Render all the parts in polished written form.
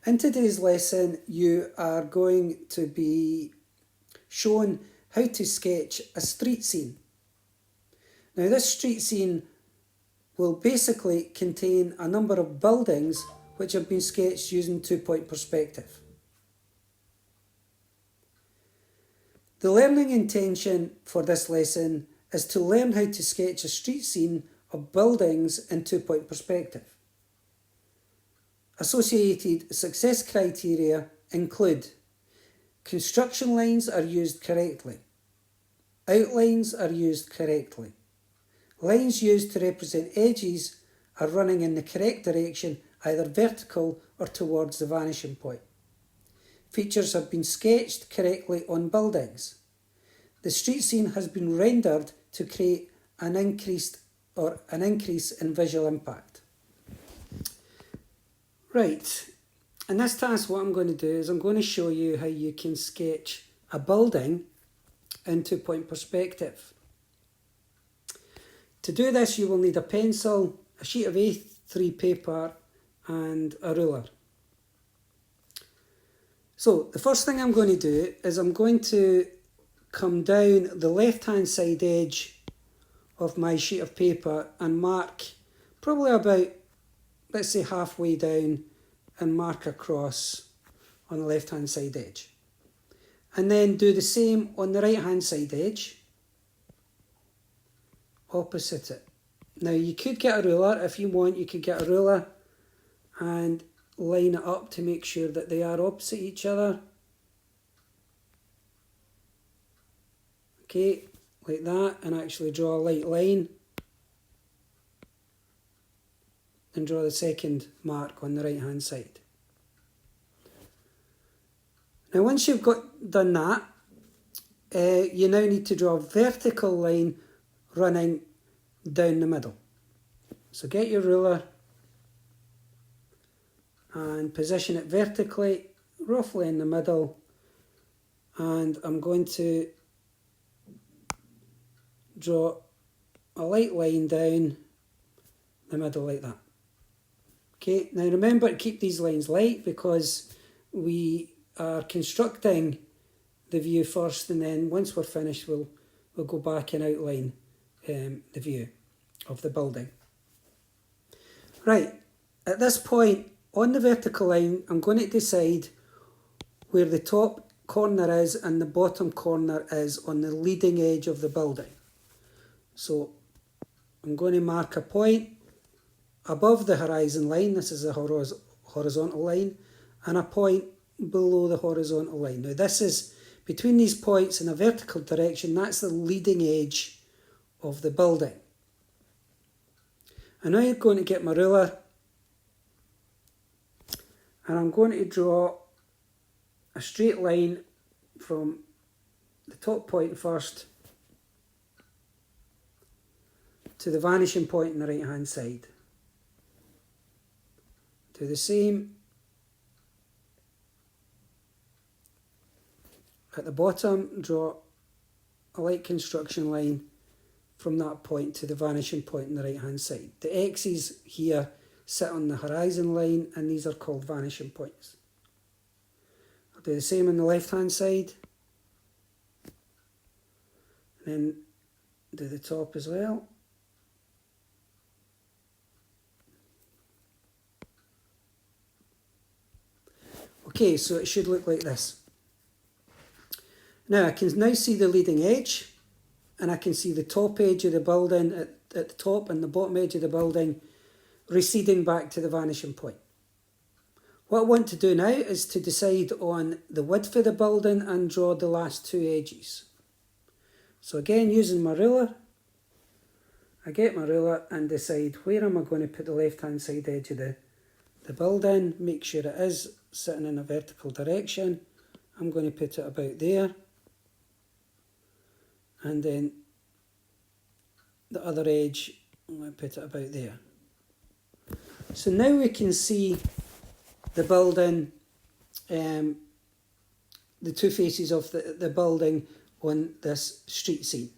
In today's lesson, you are going to be shown how to sketch a street scene. Now, this street scene will basically contain a number of buildings which have been sketched using two-point perspective. The learning intention for this lesson is to learn how to sketch a street scene of buildings in two-point perspective. Associated success criteria include: construction lines are used correctly, outlines are used correctly, lines used to represent edges are running in the correct direction, either vertical or towards the vanishing point. Features have been sketched correctly on buildings. The street scene has been rendered to create an increase in visual impact. Right, in this task what I'm going to do is I'm going to show you how you can sketch a building in two-point perspective. To do this you will need a pencil, a sheet of A3 paper and a ruler. So the first thing I'm going to do is I'm going to come down the left hand side edge of my sheet of paper and mark probably about, let's say, halfway down, and mark across on the left hand side edge. And then do the same on the right hand side edge, opposite it. Now you could get a ruler if you want, you could get a ruler and line it up to make sure that they are opposite each other. Okay, like that, and actually draw a light line and draw the second mark on the right hand side. Now once you've done that, you now need to draw a vertical line running down the middle. So get your ruler and position it vertically, roughly in the middle, and I'm going to draw a light line down the middle like that. Okay, now remember to keep these lines light because we are constructing the view first, and then once we're finished we'll go back and outline the view of the building. Right, at this point on the vertical line I'm going to decide where the top corner is and the bottom corner is on the leading edge of the building. So I'm going to mark a point above the horizon line, this is a horizontal line, and a point below the horizontal line. Now this is between these points in a vertical direction, that's the leading edge of the building. And now I'm going to get my ruler and I'm going to draw a straight line from the top point first to the vanishing point on the right hand side. Do the same at the bottom, draw a light construction line from that point to the vanishing point on the right hand side. The X's here sit on the horizon line and these are called vanishing points. I'll do the same on the left hand side and then do the top as well. Okay, so it should look like this. Now I can now see the leading edge and I can see the top edge of the building at the top and the bottom edge of the building receding back to the vanishing point. What I want to do now is to decide on the width of the building and draw the last two edges. So again, using my ruler, I get my ruler and decide where am I going to put the left hand side edge of the building, make sure it is sitting in a vertical direction. I'm going to put it about there, and then the other edge I'm going to put it about there. So now we can see the building, the two faces of the building on this street scene.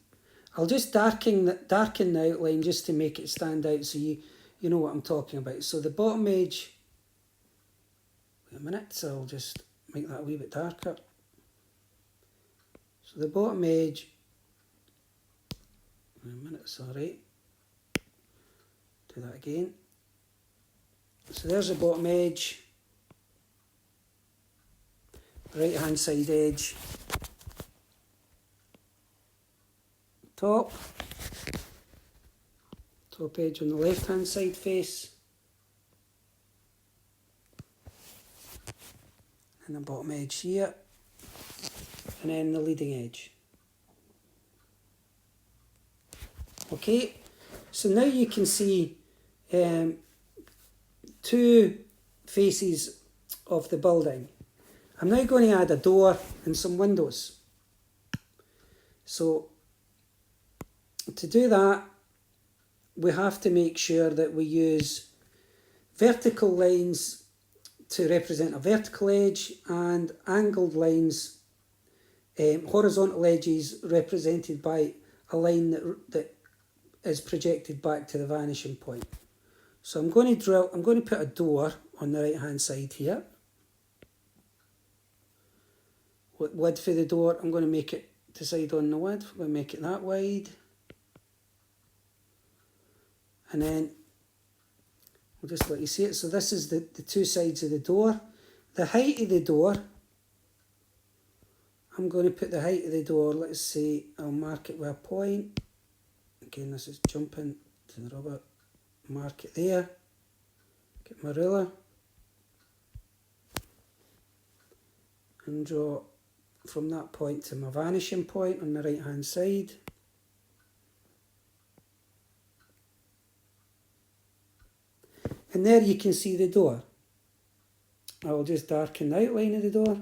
I'll just darken the outline just to make it stand out so you know what I'm talking about. So the bottom edge, a minute, so I'll just make that a wee bit darker. So the bottom edge, a minute, sorry, do that again. So there's the bottom edge, right hand side edge, top edge on the left hand side face, and the bottom edge here, and then the leading edge. Okay, so now you can see two faces of the building. I'm now going to add a door and some windows. So to do that, we have to make sure that we use vertical lines to represent a vertical edge and angled lines, horizontal edges represented by a line that is projected back to the vanishing point. So I'm going to put a door on the right hand side here. Width for the door, I'm going to make it, decide on the width, I'm going to make it that wide. And then we'll just let you see it. So this is the two sides of the door. The height of the door, I'm going to put the height of the door, let's say I'll mark it with a point. Again, this is jumping to the rubber. Mark it there. Get my ruler. And draw from that point to my vanishing point on the right hand side. And there you can see the door. I will just darken the outline of the door.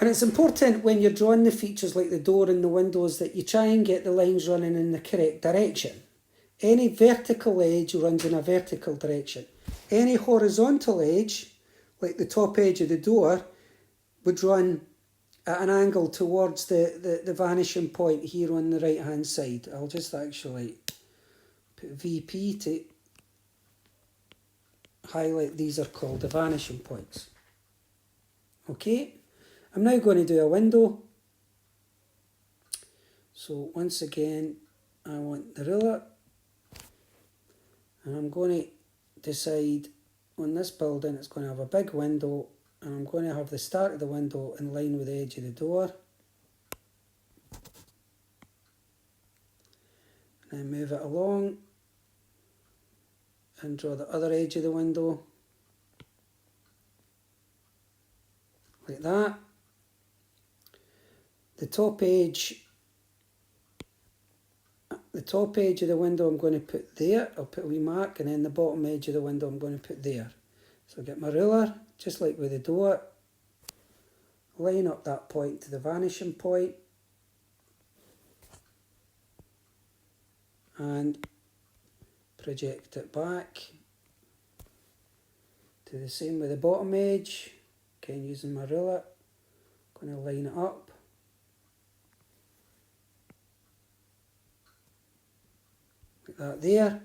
And it's important when you're drawing the features like the door and the windows that you try and get the lines running in the correct direction. Any vertical edge runs in a vertical direction. Any horizontal edge, like the top edge of the door, would run at an angle towards the vanishing point here on the right hand side. I'll just actually put VP to highlight these are called the vanishing points. Okay, I'm now going to do a window. So once again, I want the ruler, and I'm going to decide on this building it's going to have a big window, and I'm going to have the start of the window in line with the edge of the door. And then move it along and draw the other edge of the window like that. The top edge of the window I'm going to put there. I'll put a wee mark, and then the bottom edge of the window I'm going to put there. So I'll get my ruler, just like with the door, line up that point to the vanishing point, and project it back. Do the same with the bottom edge. Again, using my ruler, going to line it up. Like that there.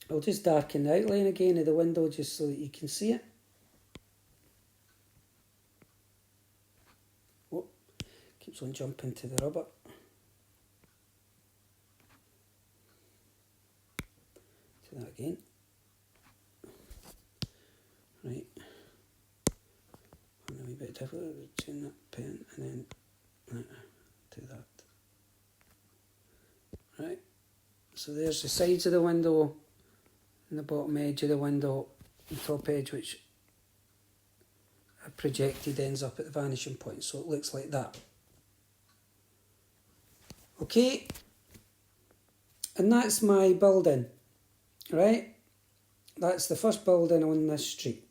I'll just darken the outline again of the window just so that you can see it. Oh, keeps on jumping to the rubber. Do that again. Right. A wee bit different. Turn that pen and then do that. Right. So there's the sides of the window and the bottom edge of the window, the top edge which are projected ends up at the vanishing point, so it looks like that. Okay, and that's my building, right? That's the first building on this street.